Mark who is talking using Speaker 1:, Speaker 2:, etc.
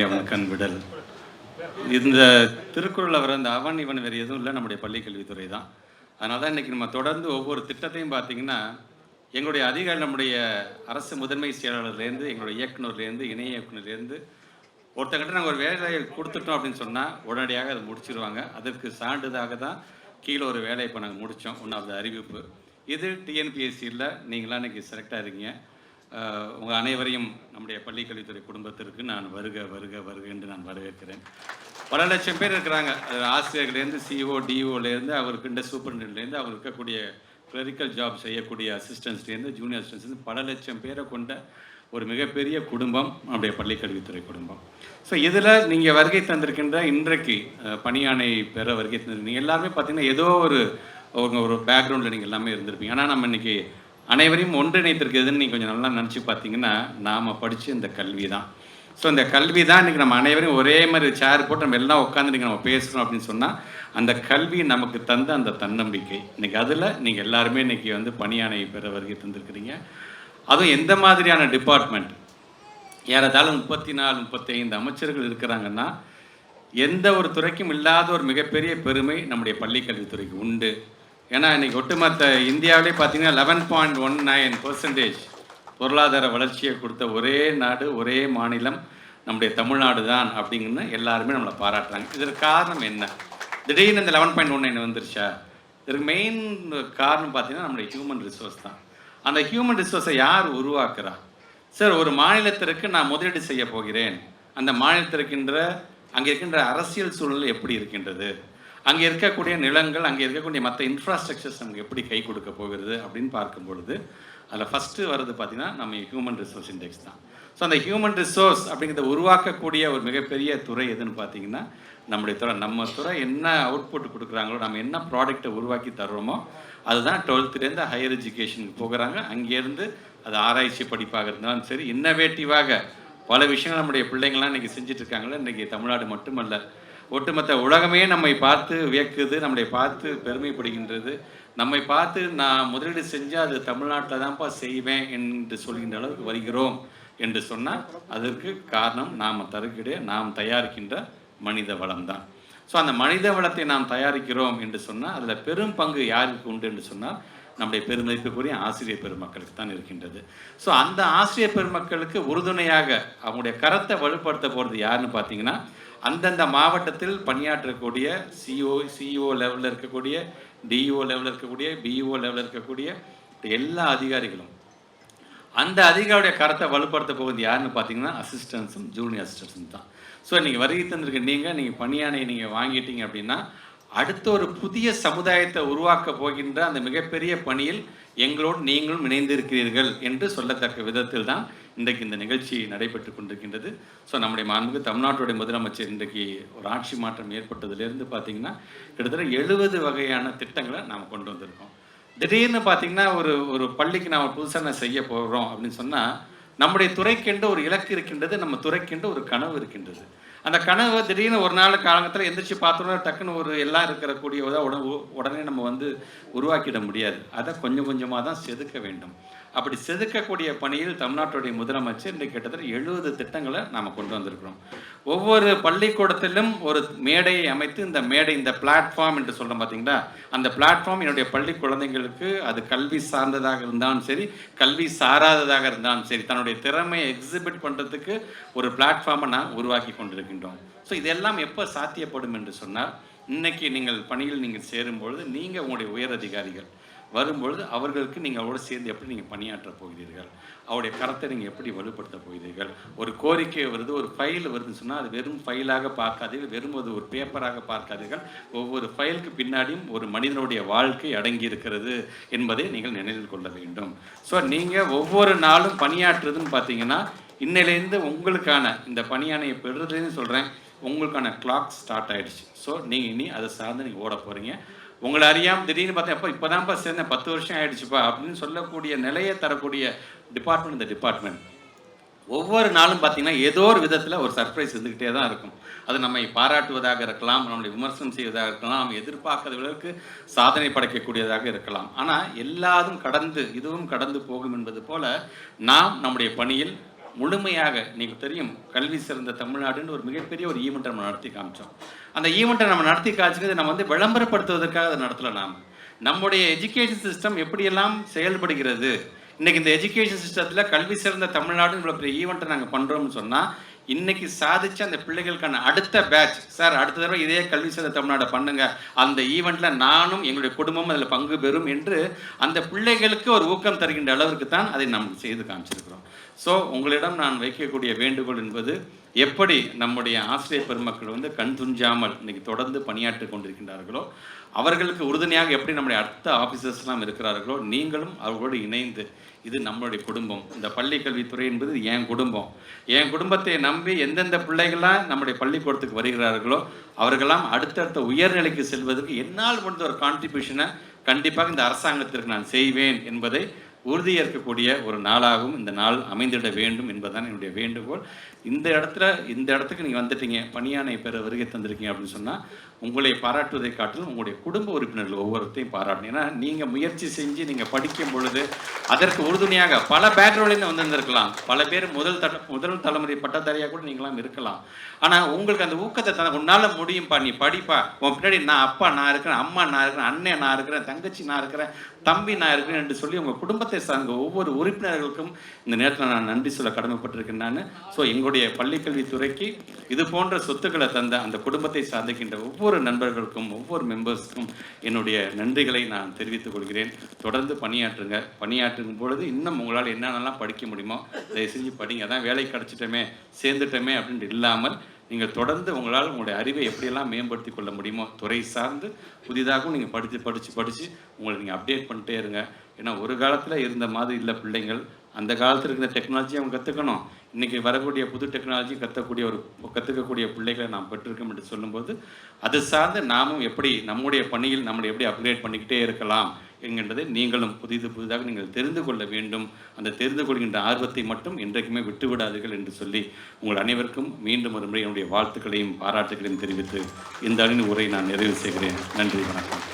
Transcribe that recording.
Speaker 1: அவனுக்கண் விடல். இந்த திருக்குறளில் வர அந்த அவன் இவன் வேறு எதுவும் இல்லை, நம்முடைய பள்ளிக்கல்வித்துறை தான். அதனால தான் இன்றைக்கி நம்ம தொடர்ந்து ஒவ்வொரு திட்டத்தையும் பார்த்திங்கன்னா, எங்களுடைய அதிகாரி நம்முடைய அரசு முதன்மை செயலாளர்லேருந்து, எங்களுடைய இயக்குநர்லேருந்து, இணை இயக்குநர்லேருந்து ஒருத்தங்கிட்ட நாங்கள் ஒரு வேலையை கொடுத்துட்டோம் அப்படின்னு சொன்னால் உடனடியாக அதை முடிச்சிருவாங்க. அதற்கு சான்றிதழாக தான் கீழே ஒரு வேலையை இப்போ நாங்கள் முடித்தோம், ஒன்றாவது அறிவிப்பு. இது டிஎன்பிஎஸ்சியில் நீங்களாம் இன்றைக்கி செலக்ட் ஆகிறீங்க. உங்கள் அனைவரையும் நம்முடைய பள்ளிக்கல்வித்துறை குடும்பத்திற்கு நான் வருக வருக வருக என்று நான் வரவேற்கிறேன். பல லட்சம் பேர் இருக்கிறாங்க. ஆசிரியர்கள்லேருந்து சிஓ டிஓலேருந்து அவருக்குண்ட சூப்பரிண்டென்ட்லேருந்து அவர் இருக்கக்கூடிய கிளரிக்கல் ஜாப் செய்யக்கூடிய அசிஸ்டன்ஸ்லேருந்து ஜூனியர் அசிஸ்டன்ஸ்லேருந்து பல லட்சம் பேரை கொண்ட ஒரு மிகப்பெரிய குடும்பம் நம்முடைய பள்ளிக்கல்வித்துறை குடும்பம். ஸோ இதில் நீங்கள் வருகை தந்திருக்கின்ற இன்றைக்கு பணியாணை பெற வருகை தந்திருக்கீங்க எல்லாருமே பார்த்தீங்கன்னா ஏதோ ஒரு பேக்ரவுண்டில் நீங்கள் எல்லாமே இருந்திருப்பீங்க. ஆனால் நம்ம இன்றைக்கி அனைவரையும் ஒன்றிணைத்திருக்கிறதுன்னு நீங்கள் கொஞ்சம் நல்லா நினச்சி பார்த்தீங்கன்னா நாம் படித்த இந்த கல்வி தான். ஸோ இந்த கல்வி தான் இன்றைக்கி நம்ம அனைவரையும் ஒரே மாதிரி சேர் போட்டு நம்ம எல்லாம் உட்காந்து நம்ம பேசுகிறோம் அப்படின்னு சொன்னால் அந்த கல்வி நமக்கு தந்த அந்த தன்னம்பிக்கை. இன்றைக்கி அதில் நீங்கள் எல்லாருமே இன்றைக்கி பணியாணை பெற வருகை தந்திருக்கிறீங்க. அதுவும் எந்த மாதிரியான டிபார்ட்மெண்ட், ஏறத்தாழ 34-35 அமைச்சர்கள் இருக்கிறாங்கன்னா எந்த ஒரு துறைக்கும் இல்லாத ஒரு மிகப்பெரிய பெருமை நம்முடைய பள்ளிக்கல்வித்துறைக்கு உண்டு. ஏன்னா இன்றைக்கி ஒட்டுமொத்த இந்தியாவிலே பார்த்தீங்கன்னா 11.19% பொருளாதார வளர்ச்சியை கொடுத்த ஒரே நாடு, ஒரே மாநிலம் நம்முடைய தமிழ்நாடு தான் அப்படிங்கன்னு எல்லாருமே நம்மளை பாராட்டுறாங்க. இதற்கு காரணம் என்ன? திடீர்னு இந்த 11.19 வந்துருச்சா? இதற்கு மெயின் காரணம் பார்த்தீங்கன்னா நம்முடைய ஹியூமன் ரிசோர்ஸ் தான். அந்த ஹியூமன் ரிசோர்ஸை யார் உருவாக்குறா? சார், ஒரு மாநிலத்திற்கு நான் முதலீடு செய்ய போகிறேன், அந்த மாநிலத்திற்கின்ற அங்கே இருக்கின்ற அரசியல் சூழ்நிலை எப்படி இருக்கின்றது, அங்கே இருக்கக்கூடிய நிலங்கள், அங்கே இருக்கக்கூடிய மற்ற இன்ஃப்ராஸ்ட்ரக்சர்ஸ் நமக்கு எப்படி கை கொடுக்க போகிறது அப்படின்னு பார்க்கும் பொழுது அதில் ஃபஸ்ட்டு வர்றது பார்த்திங்கன்னா நம்ம ஹியூமன் ரிசோர்ஸ் இண்டெக்ஸ் தான். ஸோ அந்த ஹியூமன் ரிசோர்ஸ் அப்படிங்கிறத உருவாக்கக்கூடிய ஒரு மிகப்பெரிய துறை எதுன்னு பார்த்தீங்கன்னா நம்முடைய துறை. நம்ம துறை என்ன அவுட்புட் கொடுக்குறாங்களோ, நம்ம என்ன ப்ராடக்டை உருவாக்கி தர்றோமோ அதுதான் 12th ஹையர் எஜுகேஷனுக்கு போகிறாங்க. அங்கேருந்து அது ஆராய்ச்சி படிப்பாக இருந்தாலும் சரி, இன்னோவேட்டிவாக பல விஷயங்கள் நம்முடைய பிள்ளைங்கள்லாம் இன்றைக்கி செஞ்சிட்ருக்காங்களே. இன்றைக்கி தமிழ்நாடு மட்டுமல்ல, ஒட்டுமொத்த உலகமே நம்மை பார்த்து வியக்குது, நம்மளை பார்த்து பெருமைப்படுகின்றது. நம்மை பார்த்து நான் முதலீடு செஞ்சால் அது தமிழ்நாட்டில் தான்ப்பா செய்வேன் என்று சொல்கின்ற அளவுக்கு வருகிறோம் என்று சொன்னால் அதற்கு காரணம் நாம் தயாரிக்கின்ற மனித வளம் தான். ஸோ அந்த மனித வளத்தை நாம் தயாரிக்கிறோம் என்று சொன்னால் அதில் பெரும் பங்கு யாருக்கு உண்டு என்று சொன்னால் நம்முடைய பெருமதிப்புக்குரிய ஆசிரியர் பெருமக்களுக்கு தான் இருக்கின்றது. ஸோ அந்த ஆசிரியர் பெருமக்களுக்கு உறுதுணையாக அவங்களுடைய கரத்தை வலுப்படுத்த போகிறது யாருன்னு பார்த்தீங்கன்னா அந்தந்த மாவட்டத்தில் பணியாற்றக்கூடிய சிஓ லெவலில் இருக்கக்கூடிய, டிஓ லெவலில் இருக்கக்கூடிய, பிஇஓ லெவலில் இருக்கக்கூடிய எல்லா அதிகாரிகளும். அந்த அதிகாரியுடைய கரத்தை வலுப்படுத்த போகிறது யாருன்னு பார்த்தீங்கன்னா அசிஸ்டன்ஸும் ஜூனியர் அசிஸ்டன்ஸும் தான். ஸோ நீங்கள் வருகை தந்திருக்க நீங்கள் பணியானை நீங்கள் வாங்கிட்டீங்க அப்படின்னா அடுத்த ஒரு புதிய சமுதாயத்தை உருவாக்க போகின்ற அந்த மிகப்பெரிய பணியில் எங்களோடு நீங்களும் இணைந்திருக்கிறீர்கள் என்று சொல்லத்தக்க விதத்தில் தான் இன்றைக்கு இந்த நிகழ்ச்சி நடைபெற்று கொண்டிருக்கின்றது. ஸோ நம்முடைய மாண்புமிகு தமிழ்நாட்டுடைய முதலமைச்சர் இன்றைக்கு ஒரு ஆட்சி மாற்றம் ஏற்பட்டதுலேருந்து பார்த்திங்கன்னா கிட்டத்தட்ட 70 வகையான திட்டங்களை நாம் கொண்டு வந்திருக்கோம். திடீர்னு பார்த்திங்கன்னா ஒரு பள்ளிக்கு நாம் புதுசாக செய்ய போகிறோம் அப்படின்னு சொன்னால் நம்முடைய துறைக்கென்று ஒரு இலக்கு இருக்கின்றது, நம்ம துறைக்கென்று ஒரு கனவு இருக்கின்றது. அந்த கனவை திடீர்னு ஒரு நாள் காலத்தில் எந்திரிச்சு பார்த்தோன்னா டக்குன்னு ஒரு எல்லாம் இருக்கக்கூடிய உடனே நம்ம உருவாக்கிட முடியாது. அதை கொஞ்சம் கொஞ்சமாக தான் செதுக்க வேண்டும். அப்படி செதுக்கக்கூடிய பணியில் தமிழ்நாட்டுடைய முதலமைச்சர் இன்றைக்கு கிட்டத்தட்ட 70 திட்டங்களை நாம் கொண்டு வந்திருக்கிறோம். ஒவ்வொரு பள்ளிக்கூடத்திலும் ஒரு மேடையை அமைத்து இந்த பிளாட்ஃபார்ம் என்று சொல்கிறோம் பார்த்தீங்களா, அந்த பிளாட்ஃபார்ம் என்னுடைய பள்ளி குழந்தைங்களுக்கு அது கல்வி சார்ந்ததாக இருந்தாலும் சரி, கல்வி சாராததாக இருந்தாலும் சரி, தன்னுடைய திறமையை எக்ஸிபிட் பண்ணுறதுக்கு ஒரு பிளாட்ஃபார்மை நான் உருவாக்கி கொண்டிருக்கின்றோம். ஸோ இதெல்லாம் எப்போ சாத்தியப்படும் என்று சொன்னால் இன்றைக்கி நீங்கள் பணியில் சேரும்பொழுது நீங்கள் உங்களுடைய உயர் அதிகாரிகள் வரும்பொழுது அவர்களுக்கு நீங்கள் அவரோட சேர்ந்து எப்படி நீங்கள் பணியாற்ற போகிறீர்கள், அவருடைய கரத்தை நீங்கள் எப்படி வலுப்படுத்த போகிறீர்கள். ஒரு கோரிக்கை வருது, ஒரு ஃபைல் வருதுன்னு சொன்னால் அது வெறும் ஃபைலாக பார்க்காதீர்கள், வெறும் அது ஒரு பேப்பராக பார்க்காதீர்கள். ஒவ்வொரு ஃபைலுக்கு பின்னாடியும் ஒரு மனிதனுடைய வாழ்க்கை அடங்கி இருக்கிறது என்பதை நீங்கள் நினைவில் கொள்ள வேண்டும். ஸோ நீங்கள் ஒவ்வொரு நாளும் பணியாற்றுறதுன்னு பார்த்தீங்கன்னா இன்னிலேருந்து உங்களுக்கான இந்த பணியானையை பெறுறதுன்னு சொல்கிறேன், உங்களுக்கான கிளாக் ஸ்டார்ட் ஆகிடுச்சு. ஸோ நீங்கள் இனி அதை சார்ந்து நீங்கள் ஓட போகிறீங்க. உங்களை அறியாமல் திடீர்னு பார்த்தா இப்போ தான்ப்பா சேர்ந்தேன் 10 வருஷம் ஆகிடுச்சுப்பா அப்படின்னு சொல்லக்கூடிய நிலையை தரக்கூடிய டிபார்ட்மெண்ட் இந்த டிபார்ட்மெண்ட். ஒவ்வொரு நாளும் பார்த்தீங்கன்னா ஏதோ ஒரு விதத்தில் ஒரு சர்ப்ரைஸ் இருந்துக்கிட்டே தான் இருக்கும். அது நம்மை பாராட்டுவதாக இருக்கலாம், நம்மளை விமர்சனம் செய்வதாக இருக்கலாம், நம்ம எதிர்பார்க்காத அளவுக்கு சாதனை படைக்கக்கூடியதாக இருக்கலாம். ஆனால் இதுவும் கடந்து போகும் என்பது போல நாம் நம்முடைய பணியில் முழுமையாக நீங்கள் தெரியும் கல்வி சிறந்த தமிழ்நாடுன்னு ஒரு மிகப்பெரிய ஒரு ஈவெண்ட்டை நம்ம நடத்தி காமிச்சோம். அந்த ஈவெண்ட்டை நம்ம நடத்தி காமிச்சது நம்ம வந்து விளம்பரப்படுத்துவதற்காக அதை நடத்தலை. நம்முடைய எஜுகேஷன் சிஸ்டம் எப்படியெல்லாம் செயல்படுகிறது, இன்றைக்கி இந்த எஜுகேஷன் சிஸ்டத்தில் கல்வி சிறந்த தமிழ்நாடுன்னு இவ்வளோ பெரிய ஈவெண்ட்டை நாங்கள் பண்ணுறோம்னு சொன்னால் இன்றைக்கி சாதிச்சு அந்த பிள்ளைகளுக்கான அடுத்த பேட்ச், சார் அடுத்த தடவை இதே கல்வி சிறந்த தமிழ்நாடை பண்ணுங்கள், அந்த ஈவெண்ட்டில் நானும் எங்களுடைய குடும்பமும் அதில் பங்கு பெறும் என்று அந்த பிள்ளைகளுக்கு ஒரு ஊக்கம் தருகின்ற அளவிற்கு தான் அதை நாம் செய்து காமிச்சிருக்கிறோம். ஸோ உங்களிடம் நான் வைக்கக்கூடிய வேண்டுகோள் என்பது, எப்படி நம்முடைய ஆசிரியர் பெருமக்கள் வந்து கண் துஞ்சாமல் இன்றைக்கி தொடர்ந்து பணியாற்றி கொண்டிருக்கின்றார்களோ, அவர்களுக்கு உறுதுணையாக எப்படி நம்முடைய அடுத்த ஆஃபீஸர்ஸ்லாம் இருக்கிறார்களோ, நீங்களும் அவர்களோடு இணைந்து, இது நம்மளுடைய குடும்பம், இந்த பள்ளி கல்வித்துறை என்பது என் குடும்பம், என் குடும்பத்தை நம்பி எந்தெந்த பிள்ளைகள்லாம் நம்முடைய பள்ளிக்கூடத்துக்கு வருகிறார்களோ அவர்களெல்லாம் அடுத்தடுத்த உயர்நிலைக்கு செல்வதற்கு என்னால் முடிந்த ஒரு கான்ட்ரிபியூஷனை கண்டிப்பாக இந்த அரசாங்கத்திற்கு நான் செய்வேன் என்பதை உறுதியேற்கக்கூடிய ஒரு நாளாகவும் இந்த நாள் அமைந்திட வேண்டும் என்பதுதான் என்னுடைய வேண்டுகோள். இந்த இடத்துக்கு நீங்கள் வந்துட்டீங்க, பணியானை பெற வருகை தந்திருக்கீங்க அப்படின்னு சொன்னால் உங்களை பாராட்டுவதை காட்டிலும் உங்களுடைய குடும்ப உறுப்பினர்கள் ஒவ்வொருத்தையும் பாராட்டணும். ஏன்னா நீங்கள் முயற்சி செஞ்சு நீங்கள் படிக்கும் பொழுது அதற்கு உறுதுணையாக பல பேக்ரவுண்ட்லேருந்து வந்திருந்திருக்கலாம், பல பேர் முதல் தலைமுறை பட்டதாரியாக கூட நீங்களாம் இருக்கலாம். ஆனால் உங்களுக்கு அந்த ஊக்கத்தை உன்னால் முடியும்ப்பா, நீ படிப்பா, உன் பின்னாடி நான் அப்பா நான் இருக்கிறேன், அம்மா நான் இருக்கிறேன், அண்ணன் நான் இருக்கிறேன், தங்கச்சி நான் இருக்கிறேன், தம்பி நான் இருக்கிறேன் என்று சொல்லி உங்கள் குடும்பத்தை சார்ந்த ஒவ்வொரு உறுப்பினர்களுக்கும் இந்த நேரத்தில் நான் நன்றி சொல்ல கடமைப்பட்டிருக்கேன் நான். ஸோ எங்களுடைய பள்ளிக்கல்வித்துறைக்கு இது போன்ற சொத்துக்களை தந்த அந்த குடும்பத்தை சார்ந்திருக்கின்ற ஒவ்வொரு நண்பர்களுக்கும் ஒவ்வொரு மெம்பர்ஸுக்கும் என்னுடைய நன்றிகளை நான் தெரிவித்துக் கொள்கிறேன். தொடர்ந்து பணியாற்றுங்க. பணியாற்றும் பொழுது இன்னும் உங்களால் என்னென்னலாம் படிக்க முடியுமோ தயவு செஞ்சு படிங்க. அதான் வேலை கிடச்சிட்டோமே சேர்ந்துட்டோமே அப்படின்ட்டு இல்லாமல் நீங்கள் தொடர்ந்து உங்களால் உங்களுடைய அறிவை எப்படியெல்லாம் மேம்படுத்தி கொள்ள முடியுமோ துறை சார்ந்து புதிதாகவும் நீங்கள் படித்து உங்களை நீங்கள் அப்டேட் பண்ணிட்டே இருங்க. ஏன்னா ஒரு காலத்தில் இருந்த மாதிரி இல்லை பிள்ளைங்கள், அந்த காலத்தில் இருக்கிற டெக்னாலஜி அவங்க கற்றுக்கணும், இன்றைக்கி வரக்கூடிய புது டெக்னாலஜி கற்றுக்கக்கூடிய பிள்ளைகளை நாம் பெற்றிருக்கோம் என்று சொல்லும்போது அது சார்ந்து நாமும் எப்படி நம்முடைய பணியில் நம்மளை எப்படி அப்கிரேட் பண்ணிக்கிட்டே இருக்கலாம் என்கின்றதை நீங்களும் புதிதாக நீங்கள் தெரிந்து கொள்ள வேண்டும். அந்த தெரிந்து கொள்கின்ற ஆர்வத்தை மட்டும் என்றைக்குமே விட்டுவிடாதீர்கள் என்று சொல்லி உங்கள் அனைவருக்கும் மீண்டும் ஒரு முறை என்னுடைய வாழ்த்துக்களையும் பாராட்டுகளையும் தெரிவித்து இந்த அணியின் உரை நான் நிறைவு செய்கிறேன். நன்றி, வணக்கம்.